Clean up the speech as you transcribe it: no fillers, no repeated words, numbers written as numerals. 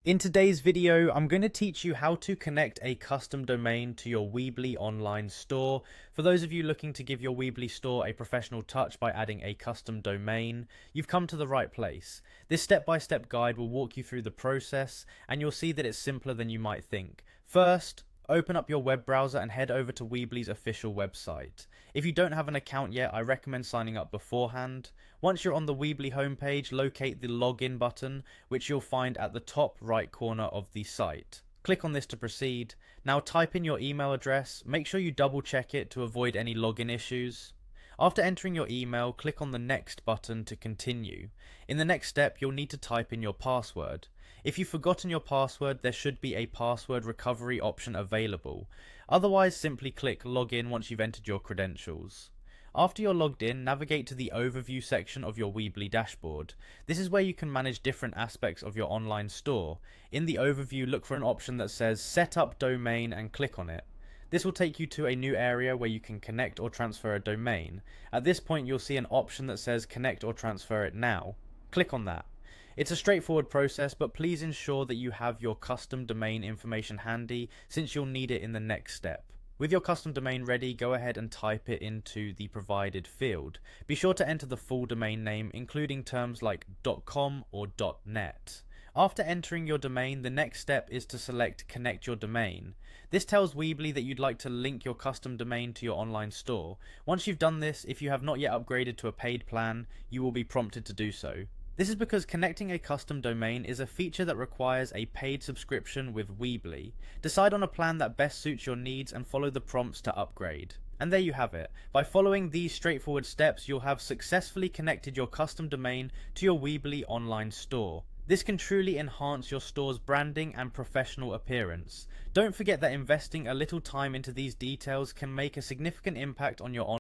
In today's video, I'm going to teach you how to connect a custom domain to your Weebly online store. For those of you looking to give your Weebly store a professional touch by adding a custom domain, you've come to the right place. This step-by-step guide will walk you through the process, and you'll see that it's simpler than you might think. First, open up your web browser and head over to Weebly's official website. If you don't have an account yet, I recommend signing up beforehand. Once you're on the Weebly homepage, locate the login button, which you'll find at the top right corner of the site. Click on this to proceed. Now type in your email address. Make sure you double check it to avoid any login issues. After entering your email, click on the next button to continue. In the next step, you'll need to type in your password. If you've forgotten your password, there should be a password recovery option available. Otherwise, simply click login once you've entered your credentials. After you're logged in, navigate to the overview section of your Weebly dashboard. This is where you can manage different aspects of your online store. In the overview, look for an option that says set up domain and click on it. This will take you to a new area where you can connect or transfer a domain. At this point, you'll see an option that says connect or transfer it now. Click on that. It's a straightforward process, but please ensure that you have your custom domain information handy, since you'll need it in the next step. With your custom domain ready, go ahead and type it into the provided field. Be sure to enter the full domain name, including terms like .com or .net. After entering your domain, the next step is to select Connect Your Domain. This tells Weebly that you'd like to link your custom domain to your online store. Once you've done this, if you have not yet upgraded to a paid plan, you will be prompted to do so. This is because connecting a custom domain is a feature that requires a paid subscription with Weebly. Decide on a plan that best suits your needs and follow the prompts to upgrade. And there you have it. By following these straightforward steps, you'll have successfully connected your custom domain to your Weebly online store. This can truly enhance your store's branding and professional appearance. Don't forget that investing a little time into these details can make a significant impact on your